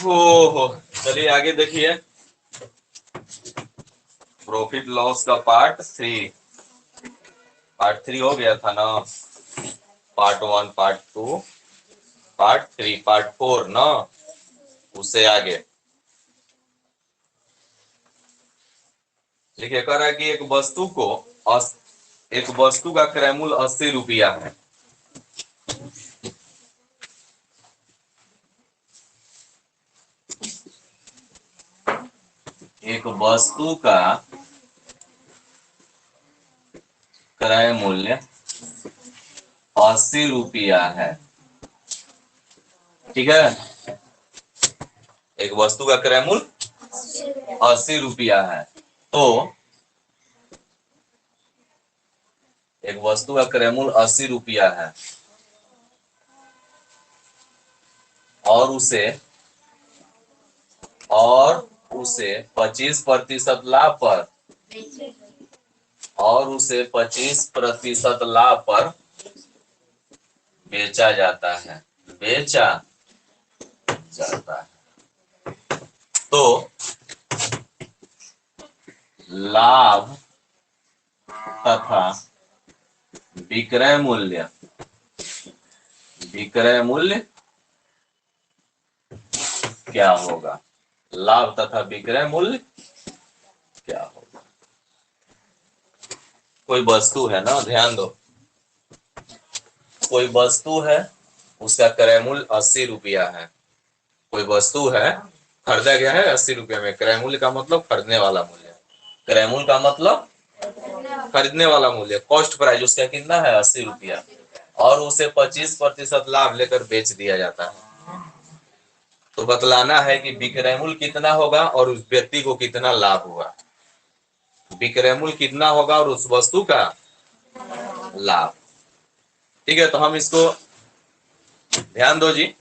ओहो, चलिए आगे देखिए। प्रॉफिट लॉस का पार्ट 3 हो गया था ना। पार्ट 1, पार्ट 2, पार्ट 3, पार्ट 4 ना, उससे आगे देखिए कह रहा है कि एक वस्तु का क्रय मूल्य 80 रुपया है। एक वस्तु का क्रय मूल्य 80 रुपया है, ठीक है। एक वस्तु का क्रय मूल्य 80 रुपया है, तो एक वस्तु का क्रय मूल्य 80 रुपया है और उसे 25% लाभ पर बेचा जाता है। तो लाभ तथा विक्रय मूल्य क्या होगा? लाभ तथा विक्रय मूल्य क्या होगा? कोई वस्तु है ना, ध्यान दो, कोई वस्तु है, उसका क्रय मूल्य 80 रुपया है। कोई वस्तु है, खरीदा गया है 80 रुपया में। क्रय मूल्य का मतलब खरीदने वाला मूल्य, क्रय मूल्य का मतलब खरीदने वाला मूल्य, कॉस्ट प्राइस उसका कितना है? 80 रुपया, और उसे 25% लाभ लेकर बेच दिया जाता है। तो बतलाना है कि विक्रय मूल्य कितना होगा और उस व्यक्ति को कितना लाभ हुआ। विक्रय मूल्य कितना होगा और उस वस्तु का लाभ, ठीक है। तो हम इसको ध्यान दो जी।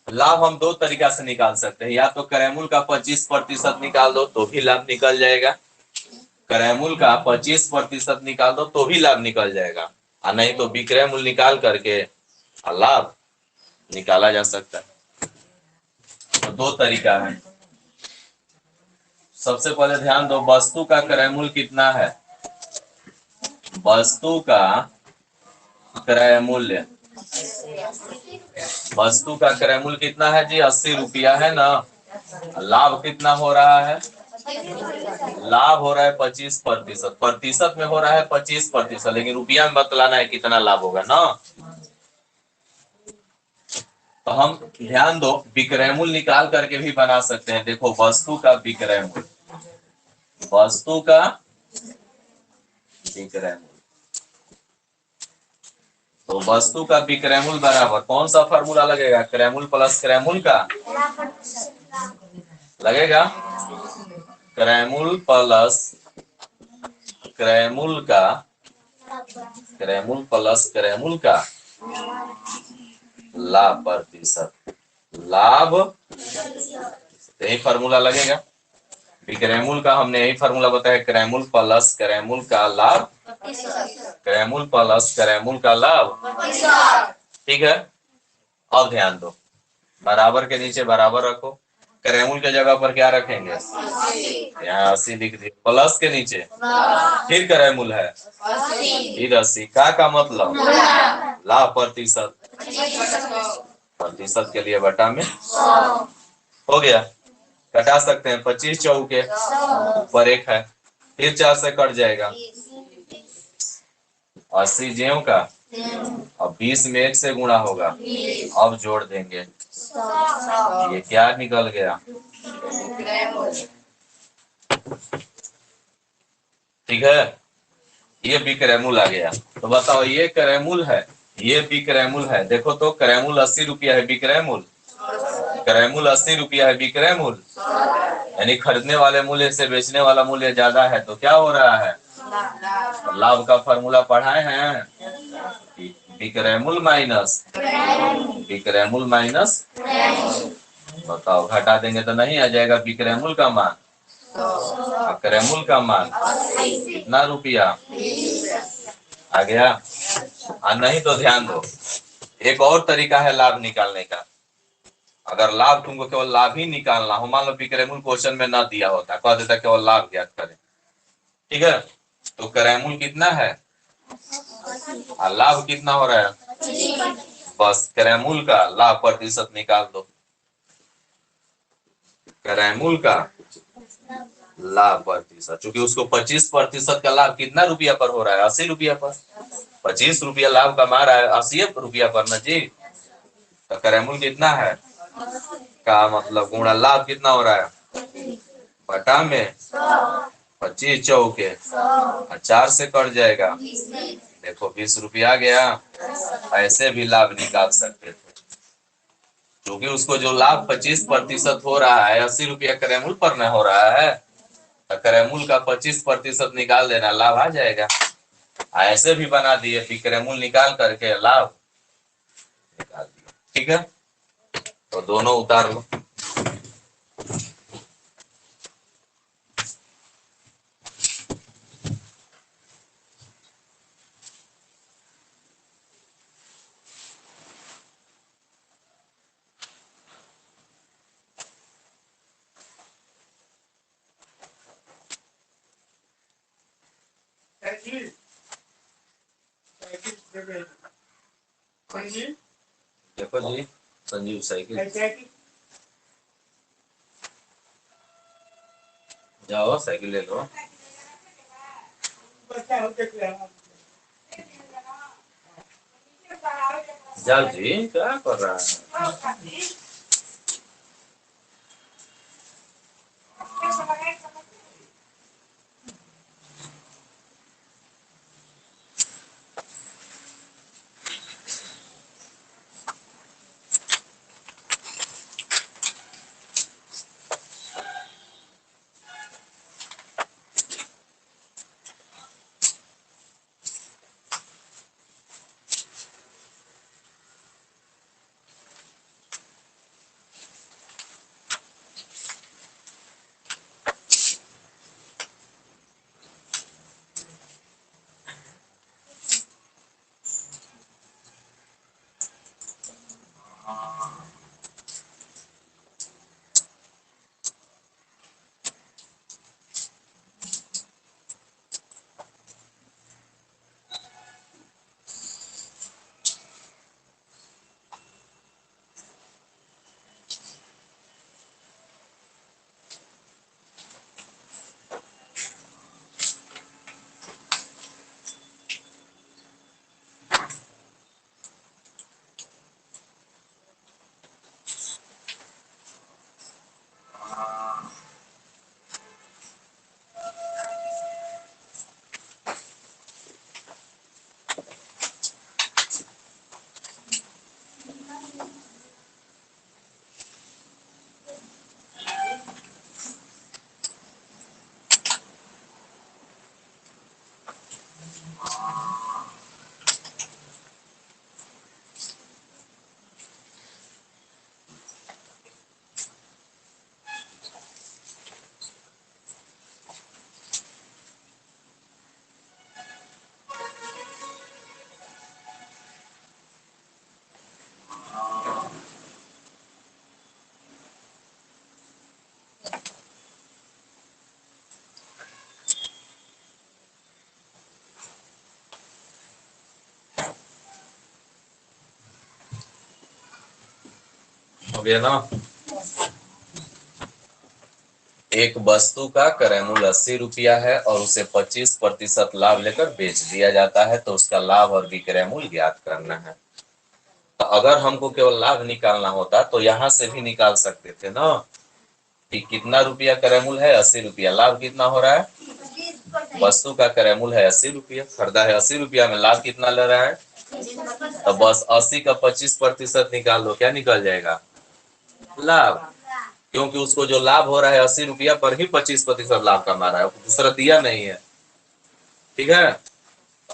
लाभ हम दो तरीका से निकाल सकते हैं, या तो क्रय मूल्य का 25% निकाल दो तो भी लाभ निकल जाएगा, क्रय मूल्य का 25% निकाल दो तो भी लाभ निकल जाएगा, और नहीं तो विक्रय मूल्य निकाल करके लाभ निकाला जा सकता है। तो दो तरीका है। सबसे पहले ध्यान दो, वस्तु का क्रय मूल्य कितना है? वस्तु का क्रय मूल्य कितना है जी? 80 रुपया है ना। लाभ कितना हो रहा है? लाभ हो रहा है 25%। प्रतिशत में हो रहा है 25%, लेकिन रुपया में बतलाना है कितना लाभ होगा ना। तो हम ध्यान दो, विक्रय मूल्य निकाल करके भी बना सकते हैं। देखो, वस्तु का विक्रय मूल्य तो वस्तु का विक्रय मूल्य बराबर कौन सा फॉर्मूला लगेगा? क्रय मूल्य प्लस क्रय मूल्य का लगेगा। क्रय मूल्य प्लस क्रय मूल्य का लाभ प्रतिशत, यही फॉर्मूला लगेगा। विक्रय मूल्य का हमने यही फॉर्मूला बताया, क्रय मूल्य प्लस क्रय मूल्य का लाभ, क्रय मूल्य प्लस क्रय मूल्य का लाभ, ठीक है। अब ध्यान दो, बराबर के नीचे बराबर रखो, क्रय मूल्य के जगह पर क्या रखेंगे? यहाँ 80 लिख दिए, प्लस के नीचे फिर क्रय मूल्य है, फिर 80 का मतलब लाभ प्रतिशत के लिए बटा में हो गया। कटा सकते हैं, 25 चौके ऊपर 1 है, फिर 4 से कट जाएगा, 80 ज्यों का, अब 20 में 1 से गुणा होगा, अब जोड़ देंगे, ये क्या निकल गया? ठीक है, ये विक्रय मूल्य आ गया। तो बताओ, ये क्रय मूल्य है, ये विक्रय मूल्य है। देखो तो, क्रय मूल्य 80 रुपया है, विक्रय मूल्य 80 रुपया है, विक्रय मूल्य यानी खरीदने वाले मूल्य से बेचने वाला मूल्य ज्यादा है, तो क्या हो रहा है? लाभ का फॉर्मूला पढ़ाए हैं, विक्रय मूल्य माइनस, बताओ घटा देंगे तो नहीं आ जाएगा विक्रय मूल्य का मान, क्रय मूल्य का मान कितना रुपया आ गया? नहीं तो ध्यान दो, एक और तरीका है लाभ निकालने का। अगर लाभ तुमको केवल लाभ ही निकालना हो, मान लो विक्रय मूल्य क्वेश्चन में ना दिया होता, कह देता केवल लाभ ज्ञात करें, ठीक है, तो क्रय मूल्य कितना है और लाभ कितना हो रहा है, बस क्रय मूल्य का लाभ प्रतिशत निकाल दो, क्रय मूल्य का लाभ प्रतिशत, क्योंकि उसको 25% का लाभ कितना रुपया पर हो रहा है, 80 रुपया पर, 25 रुपया लाभ कमा रहा है 80 रुपया पर ना जी, तो क्रय मूल्य कितना है का मतलब गुणा लाभ कितना हो रहा है बटा में 25 चौके 4 से कट जाएगा, देखो 20 रुपया आ गया। ऐसे भी लाभ निकाल सकते थे, क्योंकि उसको जो लाभ 25% हो रहा है 80 रुपया क्रय मूल्य पर न हो रहा है, तो क्रय मूल्य का 25% निकाल देना, लाभ आ जाएगा। ऐसे भी बना दिए, विक्रय मूल्य निकाल करके लाभ निकाल दिया, ठीक है, तो दोनों उतार लो। देखो जी संजीव साइकिल, जाओ साइकिल ले लो। जाओ जी, क्या कर रहा है। हो गया ना। एक वस्तु का क्रय मूल्य 80 रुपया है और उसे 25% लाभ लेकर बेच दिया जाता है, तो उसका लाभ और विक्रय मूल्य ज्ञात करना है। तो अगर हमको केवल लाभ निकालना होता तो यहाँ से भी निकाल सकते थे ना, कि कितना रुपया क्रय मूल्य है 80 रुपया, लाभ कितना हो रहा है, वस्तु का क्रय मूल्य है 80 रुपया, खरीदा है 80 रुपया में, लाभ कितना ले रहा है, तो बस 80 का 25% निकाल दो, क्या निकल जाएगा, लाभ, क्योंकि उसको जो लाभ हो रहा है 80 रुपया पर ही 25% लाभ कमा रहा है, दूसरा दिया नहीं है, ठीक है,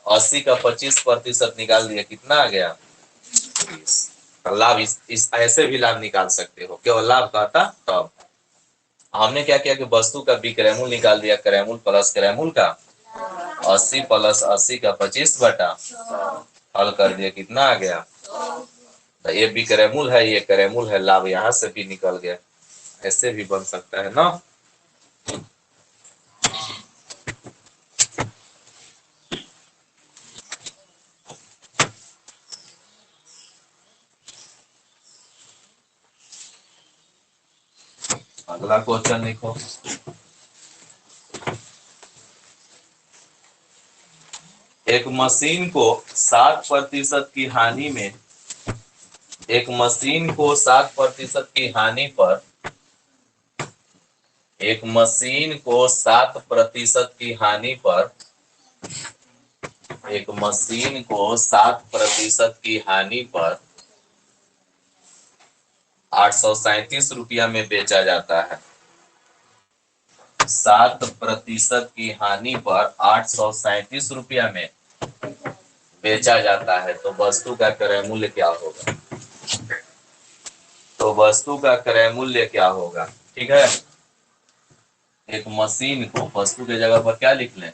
80 का 25% निकाल दिया, कितना आ गया 20। लाभ इस ऐसे भी लाभ निकाल सकते हो, केवल लाभ कहता तब हमने क्या किया कि वस्तु का विक्रय मूल्य निकाल दिया, क्रय मूल्य प्लस क्रय मूल्य का 80 + 80 का 25 बटा, हल कर दिया, कितना आ गया तो ये विक्रय मूल्य है, ये क्रय मूल्य है, लाभ यहाँ से भी निकल गया। ऐसे भी बन सकता है ना। अगला क्वेश्चन लिखो। एक मशीन को 7% की हानि में, एक मशीन को 7% की हानि पर, एक मशीन को 7% की हानि पर, एक मशीन को 7% की हानि पर 837 रुपया में बेचा जाता है। 7% की हानि पर 837 रुपया में बेचा जाता है, तो वस्तु का क्रय मूल्य क्या होगा? तो वस्तु का क्रय मूल्य क्या होगा? ठीक है, एक मशीन को, वस्तु के जगह पर क्या लिख लें?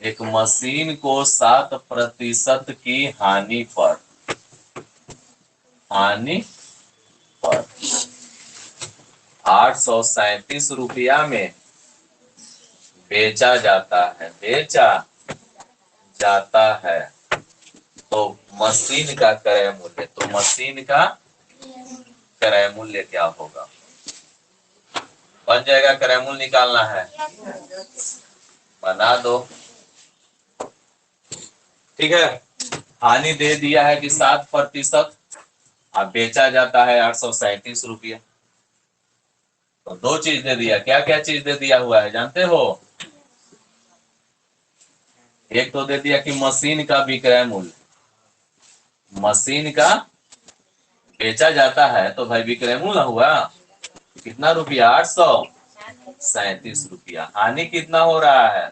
एक मशीन को 7% की हानि पर, हानि पर 837 रुपया में बेचा जाता है, बेचा जाता है, तो मशीन का क्रय मूल्य, तो मशीन का क्रय मूल्य क्या होगा? बन जाएगा, क्रय मूल्य निकालना है, बना दो। ठीक है, हानि दे दिया है कि 7%, अब बेचा जाता है 837 रुपया। तो दो चीज दे दिया, क्या क्या चीज दे दिया हुआ है जानते हो? एक तो दे दिया कि मशीन का विक्रय मूल्य, मशीन का बेचा जाता है तो भाई विक्रय मूल्य हुआ कितना रुपया? 837 रुपया। हानि कितना हो रहा है?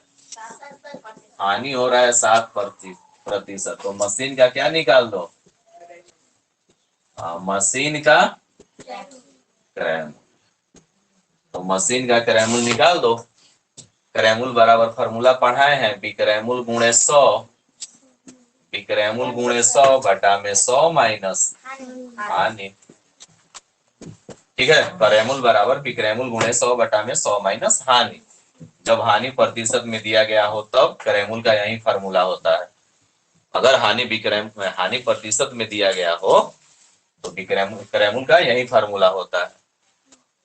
हानि हो रहा है 7%। तो मशीन का क्या निकाल दो? मशीन का क्रय मूल्य। तो मशीन का क्रय मूल्य निकाल दो। क्रय मूल्य बराबर फॉर्मूला पढ़ाए हैं, विक्रय मूल्य गुणे 100, विक्रय मूल्य गुणे 100 घटा में 100 माइनस हानि। ठीक है, क्रय मूल्य बराबर विक्रय मूल्य गुणे 100 घटा में 100 माइनस हानि। जब हानि प्रतिशत में दिया गया हो तब क्रय मूल्य का यही फॉर्मूला होता है। अगर हानि विक्रय, हानि प्रतिशत में दिया गया हो तो विक्रय मूल्य का यही फॉर्मूला होता है,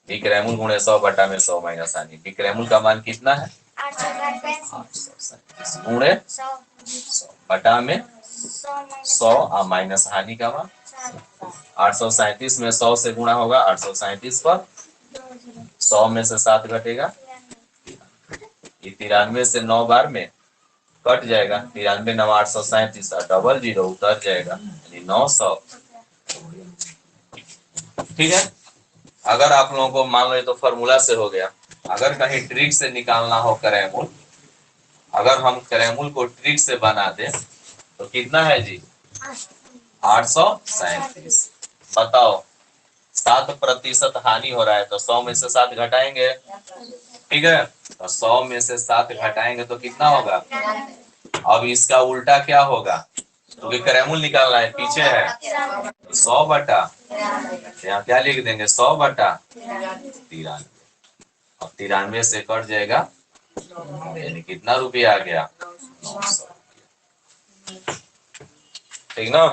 विक्रय मूल्य गुणे 100 घटा में 100 माइनस हानि। विक्रय मूल्य का मान कितना है? 837 गुणे 100 घटा में 100 माइनस हानि का मान 837 में 100 से गुणा होगा 837 पर, 100 में से 7 घटेगा, ये 93 से 9 बार में कट जाएगा, 93 9 837, डबल जीरो उतर जाएगा, यानी 900। ठीक है, अगर आप लोगों को मान लो तो फॉर्मूला से हो गया। अगर कहीं ट्रिक से निकालना हो क्रय मूल्य, अगर हम क्रय मूल्य को ट्रिक से बना दें तो कितना है जी? 837। बताओ, 7% हानि हो रहा है तो 100 में से 7 घटाएंगे। ठीक है, तो 100 में से 7 घटाएंगे तो कितना होगा? अब इसका उल्टा क्या होगा? क्योंकि क्रय मूल्य निकालना है, पीछे है 100 बटा, यहाँ क्या लिख देंगे? 100 बटा 93। अब 93 से कट जाएगा, यानी कितना रुपया आ गया? 900। ठीक ना।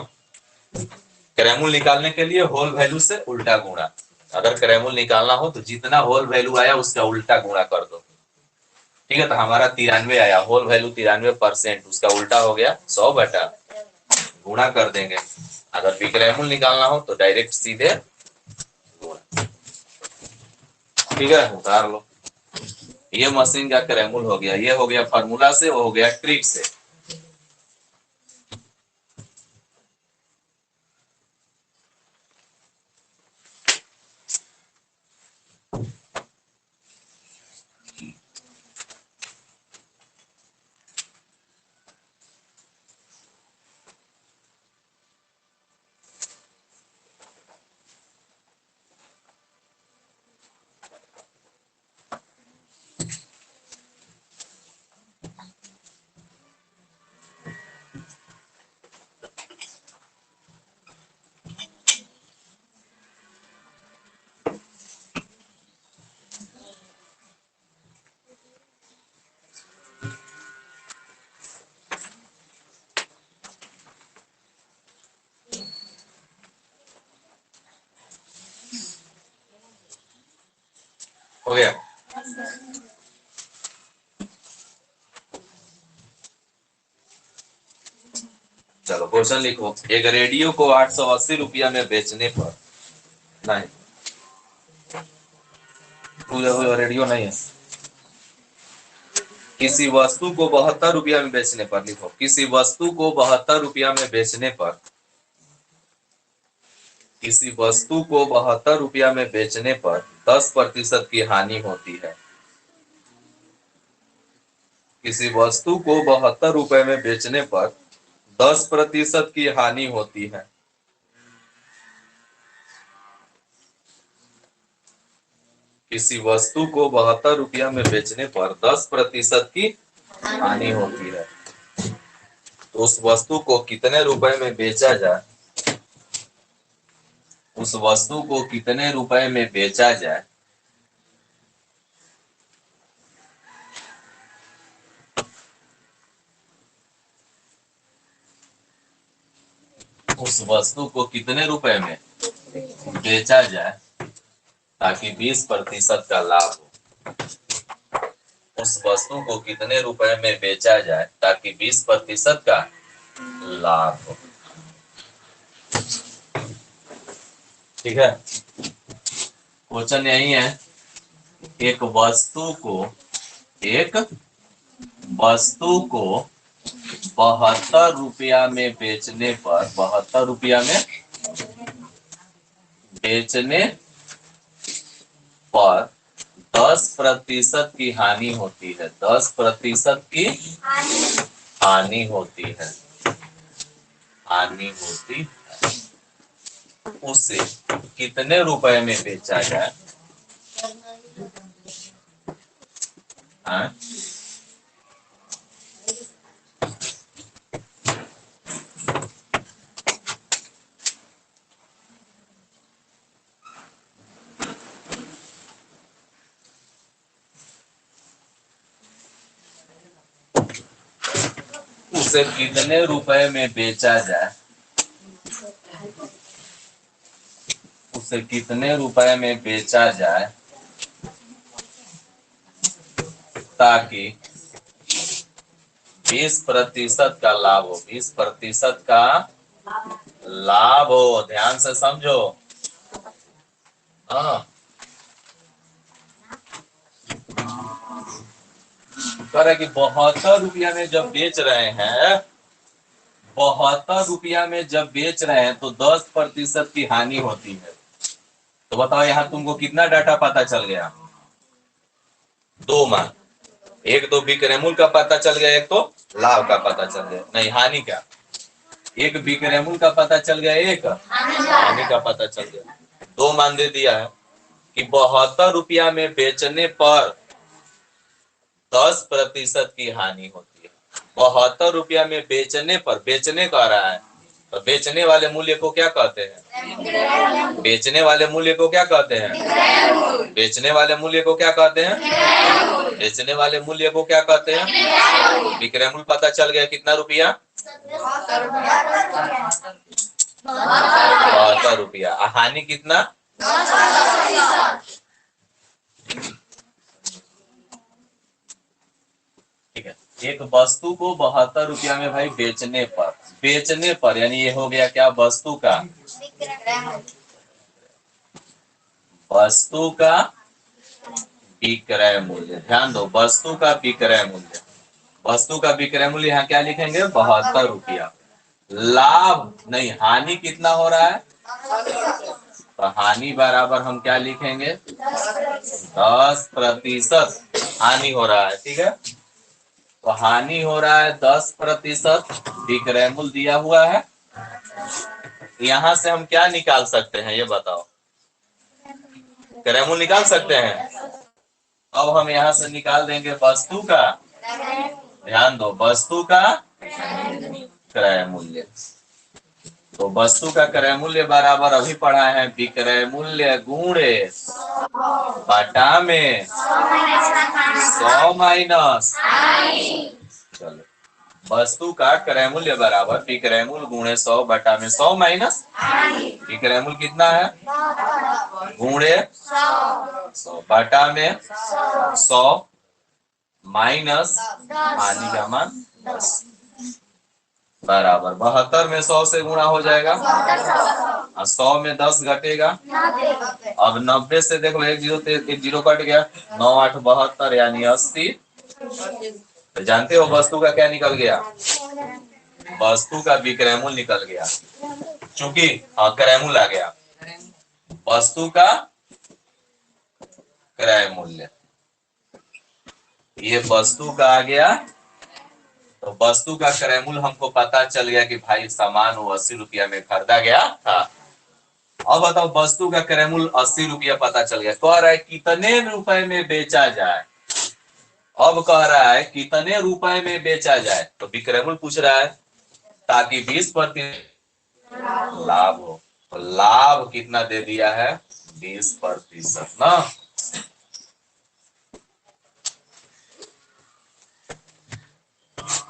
क्रय मूल्य निकालने के लिए होल वैल्यू से उल्टा गुणा। अगर क्रय मूल्य निकालना हो तो जितना होल वैल्यू आया उसका उल्टा गुणा कर दो। ठीक है, तो हमारा 93 आया, होल वैल्यू 93%, उसका उल्टा हो गया 100 बटा, गुणा कर देंगे। अगर विक्रय मूल्य निकालना हो तो डायरेक्ट सीधे गुणा। ठीक है, उतार लो। ये मशीन का क्रय मूल्य हो गया, ये हो गया फार्मूला से, वो हो गया ट्रिक से। हो गया। चलो क्वेश्चन लिखो। एक रेडियो को 880 रुपया में बेचने पर, नहीं रेडियो नहीं है, किसी वस्तु को 72 रुपया में बेचने पर, लिखो किसी वस्तु को 72 रुपया में बेचने पर, किसी वस्तु को 72 रुपया में बेचने पर 10% की हानि होती है। किसी वस्तु को 72 रुपए में बेचने पर 10% की हानि होती है। किसी वस्तु को 72 रुपया में बेचने पर 10% की हानि होती है, तो उस वस्तु को कितने रुपए में बेचा जाए, उस वस्तु को कितने रुपए में बेचा जाए, उस वस्तु को कितने रुपए में बेचा जाए ताकि 20% का लाभ हो। उस वस्तु को कितने रुपए में बेचा जाए ताकि 20% का लाभ हो। ठीक है, क्वेश्चन यही है। एक वस्तु को 72 रुपया में बेचने पर, 72 रुपया में बेचने पर 10% की हानि होती है, 10% की हानि होती है, हानि होती है। उसे कितने रुपए में बेचा जाए? हाँ? उसे कितने रुपए में बेचा जाए, उसे कितने रुपए में बेचा जाए ताकि 20% का लाभ हो, 20% का लाभ हो। ध्यान से समझो। हाँ, कह रहे कि 72 रुपया में जब बेच रहे हैं, 72 रुपया में जब बेच रहे हैं तो 10% की हानि होती है। तो बताओ यहाँ तुमको कितना डाटा पता चल गया? 2 मान, एक तो विक्रय मूल्य का पता चल गया, एक तो लाभ का पता चल गया, नहीं हानि का। एक विक्रय मूल्य का पता चल गया, एक हानि का पता चल गया। 2 मान दे दिया है कि 72 रुपया में बेचने पर 10% की हानि होती है। 72 रुपया में बेचने पर, बेचने कह रहा है, तो बेचने वाले मूल्य को क्या कहते हैं? बेचने वाले मूल्य को क्या कहते हैं? बेचने वाले मूल्य को क्या कहते हैं? बेचने वाले मूल्य को क्या कहते हैं? विक्रय मूल्य पता चल गया कितना रुपया? 72 रुपया। हानि कितना? ठीक है, एक वस्तु को 72 रुपया में भाई बेचने पर, बेचने पर यानी ये हो गया क्या? वस्तु का, वस्तु का विक्रय मूल्य। ध्यान दो, वस्तु का विक्रय मूल्य, वस्तु का विक्रय मूल्य यहाँ क्या लिखेंगे? 72 रुपया। लाभ नहीं, हानि कितना हो रहा है? तो हानि बराबर हम क्या लिखेंगे? 10% हानि हो रहा है। ठीक है, तो हानि हो रहा है 10%, विक्रय मूल्य दिया हुआ है। यहां से हम क्या निकाल सकते हैं ये बताओ? क्रय मूल्य निकाल सकते हैं। अब हम यहां से निकाल देंगे वस्तु का, ध्यान दो, वस्तु का क्रय मूल्य। तो वस्तु का क्रय मूल्य बराबर अभी पढ़ा है विक्रय मूल्य गुणे बटा में 100 माइनस, चलो वस्तु का क्रय मूल्य बराबर विक्रय मूल्य गुणे 100 बटा में 100 माइनस विक्रय मूल्य कितना है गुणे 100 बटा में 100 माइनस हानि का मान 10 बराबर 72 में 100 से गुणा हो जाएगा और 100 में 10 घटेगा। अब 90 से देखो एक जीरो कट गया 9 8 72 यानी 80। तो जानते हो वस्तु का क्या निकल गया वस्तु का विक्रय मूल्य निकल गया चूंकि क्रय मूल्य आ गया वस्तु का क्रय मूल्य ये वस्तु का आ गया। तो वस्तु का क्रय मूल्य हमको पता चल गया कि भाई सामान वो 80 रुपया में खरीदा गया था। अब बताओ वस्तु का क्रय मूल्य 80 रुपया पता चल गया कह रहा है कितने रुपए में बेचा जाए। अब कह रहा है कितने रुपए में बेचा जाए तो विक्रय मूल्य पूछ रहा है ताकि 20% लाभ हो। तो लाभ कितना दे दिया है 20% ना।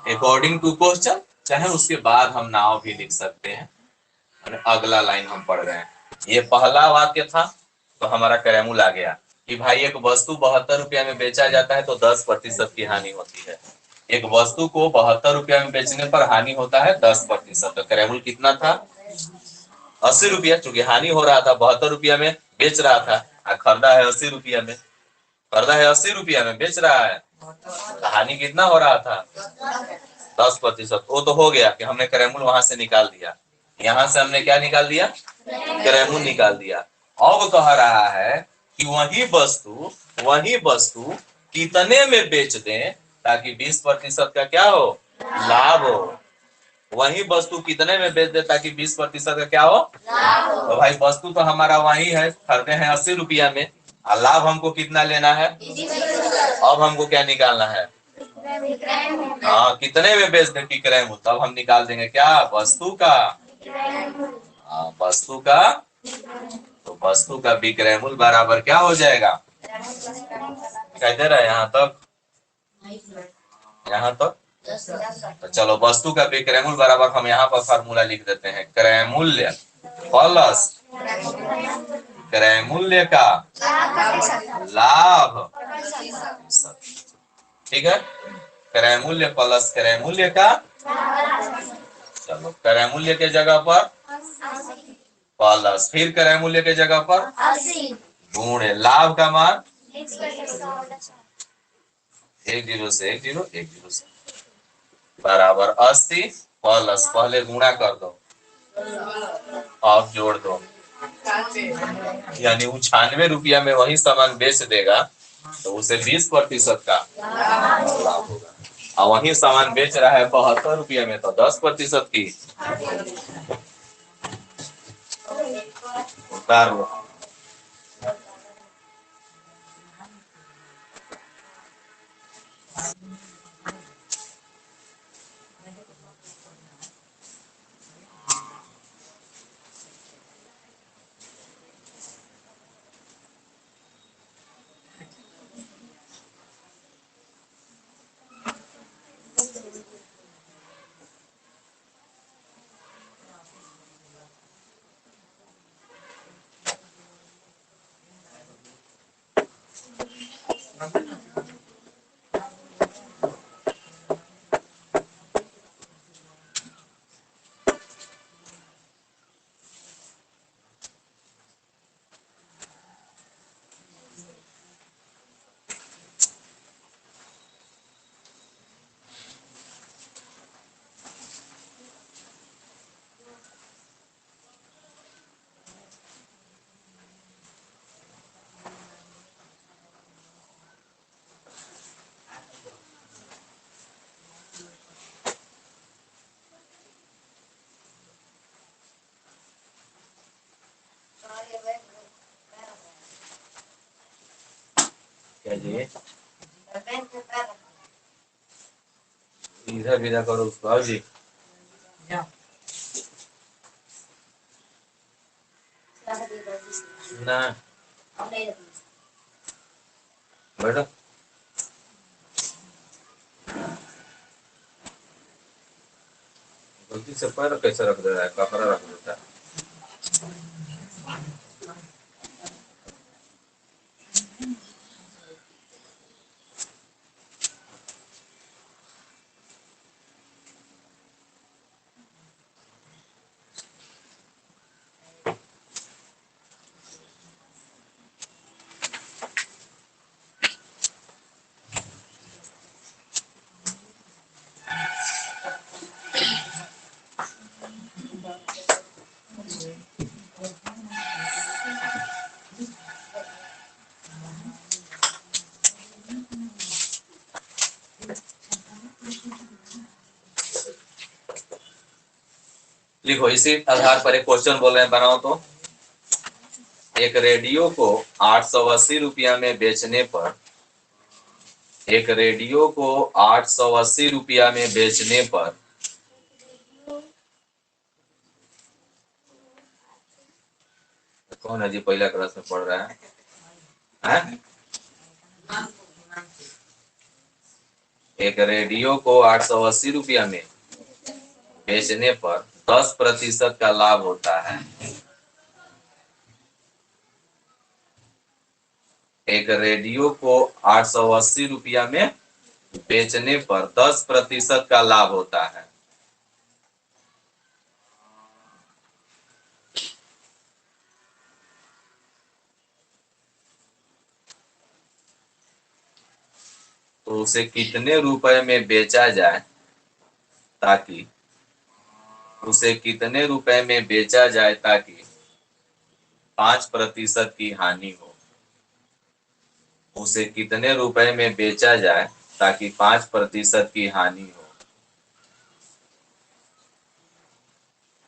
अकॉर्डिंग टू क्वेश्चन चाहे उसके बाद हम नाव भी लिख सकते हैं। अगला लाइन हम पढ़ रहे हैं ये पहला वाक्य था तो हमारा क्रय मूल्य आ गया कि भाई एक वस्तु 72 रुपया में बेचा जाता है तो 10% की हानि होती है। एक वस्तु को 72 रुपया में बेचने पर हानि होता है 10%। तो क्रय मूल्य कितना था 80 रुपया चूंकि हानि हो रहा था 72 रुपया में बेच रहा था खरीदा है 80 रुपया में खरीदा है 80 रुपया में बेच रहा है तो हानि कितना हो रहा था 10%। वो तो हो गया कि हमने क्रय मूल्य वहां से निकाल दिया। यहाँ से हमने क्या निकाल दिया क्रय मूल्य निकाल दिया। अब कह रहा है कि वही वस्तु कितने में बेच दें ताकि 20% का क्या हो लाभ हो। वही वस्तु कितने में बेच दे ताकि 20% का क्या हो तो भाई वस्तु तो हमारा वही है खरीदे हैं 80 रुपया में और लाभ हमको कितना लेना है। अब हमको क्या निकालना है हाँ कितने में बेच दे विक्रय मूल्य तब हम निकाल देंगे क्या वस्तु का वस्तु का तो वस्तु का विक्रय मूल्य बराबर क्या हो जाएगा दिखाई दे रहा है यहाँ तक तो चलो वस्तु का विक्रय मूल्य बराबर हम यहाँ पर फार्मूला लिख देते हैं क्रय मूल्य प्लस क्रय मूल्य का लाभ ठीक है क्रय मूल्य प्लस क्रय मूल्य का चलो क्रय मूल्य के जगह पर प्लस फिर क्रय मूल्य के जगह पर गुणे लाभ का मान 1 से बराबर 80 प्लस पहले गुणा कर दो और जोड़ दो यानी 96 रुपया में वही सामान बेच देगा तो उसे 20% का लाभ होगा और वही सामान बेच रहा है 72 रुपया में तो 10% की उतार लो। क्या जी इधर विदा करो उसको जी ना बैठो गलती से पैर कैसे रख दे रहा है, कपड़ा रख देता है। लिखो, इसी आधार पर एक क्वेश्चन बोल रहे हैं, बनाओ तो। एक रेडियो को 880 रुपया में बेचने पर, एक रेडियो को 880 रुपया में बेचने पर कौन है जी पहला क्लास में पढ़ रहा है? एक रेडियो को 880 रुपया में बेचने पर 10% का लाभ होता है। एक रेडियो को 880 रुपया में बेचने पर 10% का लाभ होता है। तो उसे कितने रुपए में बेचा जाए ताकि उसे कितने रुपए में बेचा जाए ताकि 5% की हानि हो। उसे कितने रुपए में बेचा जाए ताकि 5% की हानि हो।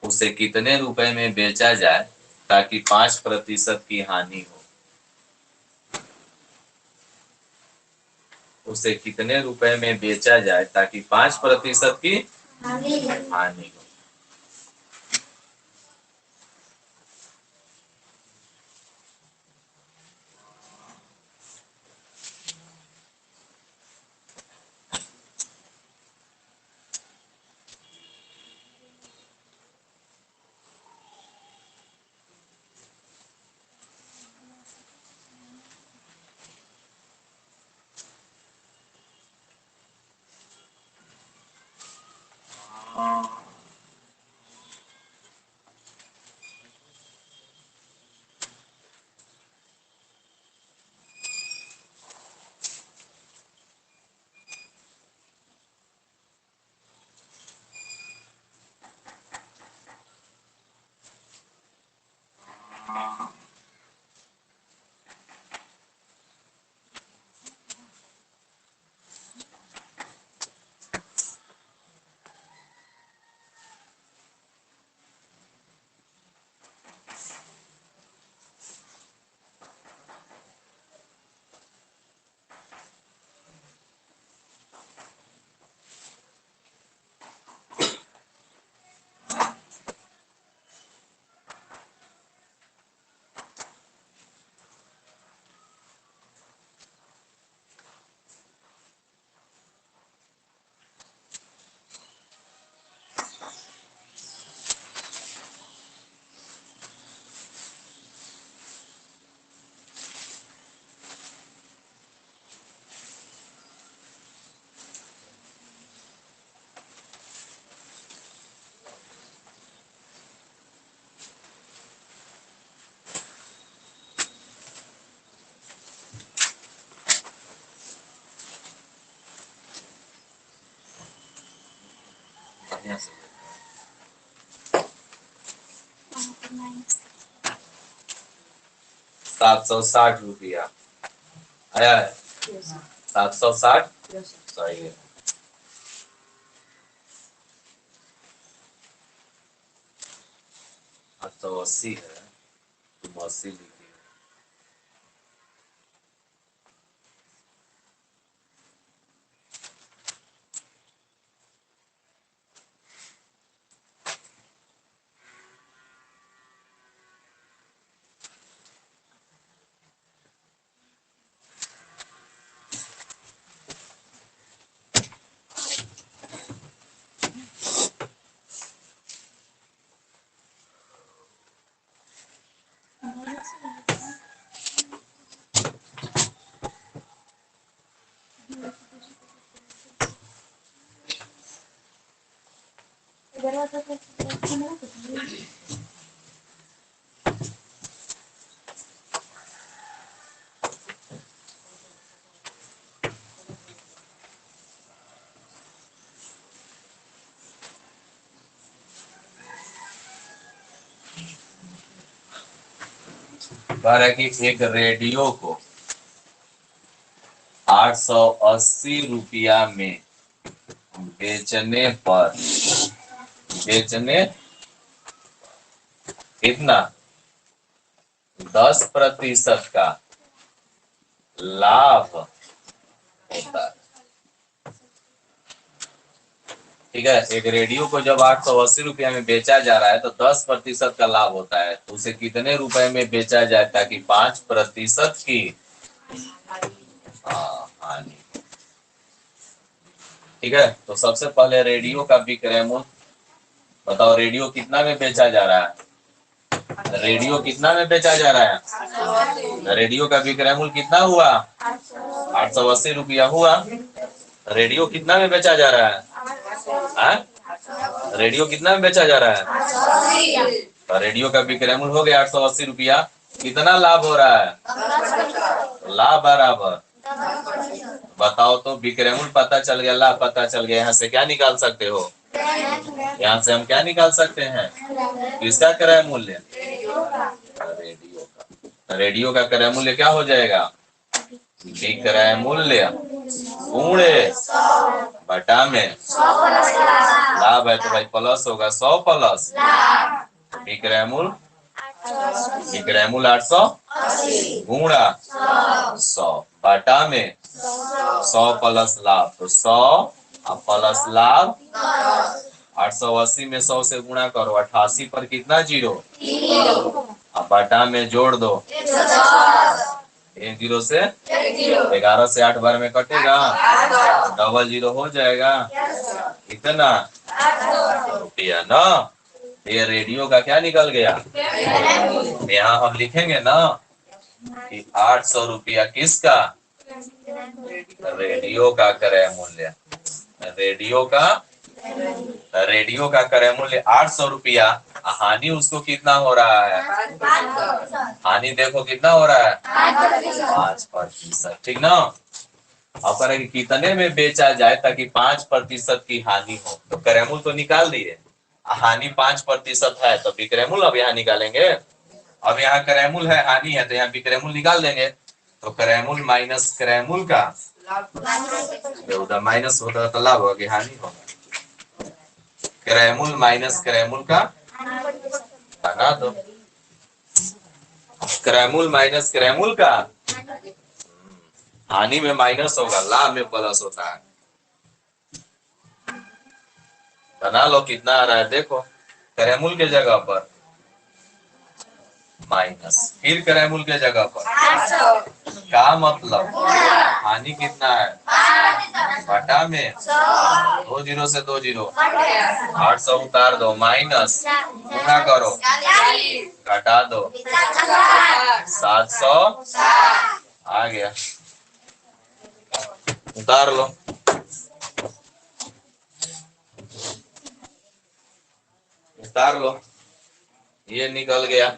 उसे कितने रुपए में बेचा जाए ताकि 5% की हानि हो। उसे कितने रुपए में बेचा जाए ताकि 5% की हानि हो। बढ़िया से 760 रुपया आया है। 760 सही है। 880 है, तुम 80 लिखी। कह रहा है कि एक रेडियो को 880 में बेचने पर कितना 10% का लाभ होता है। ठीक है, एक रेडियो को जब 880 में बेचा जा रहा है तो 10% का लाभ होता है, तो उसे कितने रुपए में बेचा जाए ताकि 5% की हानि। ठीक है, तो सबसे पहले रेडियो का विक्रय मूल्य बताओ। रेडियो कितना में बेचा जा रहा है? रेडियो कितना में बेचा जा रहा है? रेडियो का विक्रय मूल्य कितना हुआ? 880 हुआ। रेडियो कितना में बेचा जा रहा है? रेडियो कितना में बेचा जा रहा है? तो रेडियो का विक्रय मूल्य हो गया 880। कितना लाभ हो रहा है? लाभ बराबर, बताओ तो विक्रय मूल्य पता चल गया, लाभ पता चल गया। यहाँ से क्या निकाल सकते हो? यहाँ से हम क्या निकाल सकते हैं? किसका क्रय मूल्य? रेडियो का। रेडियो का क्रय मूल्य क्या हो जाएगा? विक्रय मूल्य गुणे बटा में लाभ है, तो भाई प्लस होगा 100 प्लस विक्रय मूल्य 800 गुणा 100 बटा में 100 प्लस लाभ, तो 100 प्लस लाभ 880 में 100 से गुणा करो, 88 पर कितना जीरो? अब बटा में जोड़ दो, 1 जीरो से 11 से 8 बार में कटेगा, डबल जीरो हो जाएगा। कितना रुपया ना? ये रेडियो का क्या निकल गया? यहाँ हम लिखेंगे ना कि 800 रुपया किसका? रेडियो का क्रय मूल्य। रेडियो का क्रय मूल्य 800 रुपया। हानि उसको कितना हो रहा है? हानि देखो कितना हो रहा है? 5%। ठीक ना? अब करेंगे कितने में बेचा जाए ताकि 5% की हानि हो, तो क्रय मूल्य तो निकाल दिए। हानि 5% है तो विक्रय मूल्य अब यहाँ निकालेंगे। अब यहाँ क्रय मूल्य है, हानि है, तो यहाँ विक्रय मूल्य निकाल देंगे। तो क्रय मूल्य माइनस क्रय मूल्य का उधर माइनस होता तो लाभ होगा, हानि होगा। क्रय मूल्य माइनस क्रय मूल्य का बना दो। क्रय मूल्य माइनस क्रय मूल्य का हानि में माइनस होगा, लाभ में प्लस होता है। बना लो, कितना आ रहा है देखो। क्रय मूल्य के जगह पर माइनस, फिर क्रय मूल्य के जगह पर क्या मतलब? हानि कितना है? बटा में 2 जीरो से 2 जीरो 800 उतार दो, माइनस गुणा करो, घटा दो, 700 आ गया। उतार लो, उतार लो, ये निकल गया।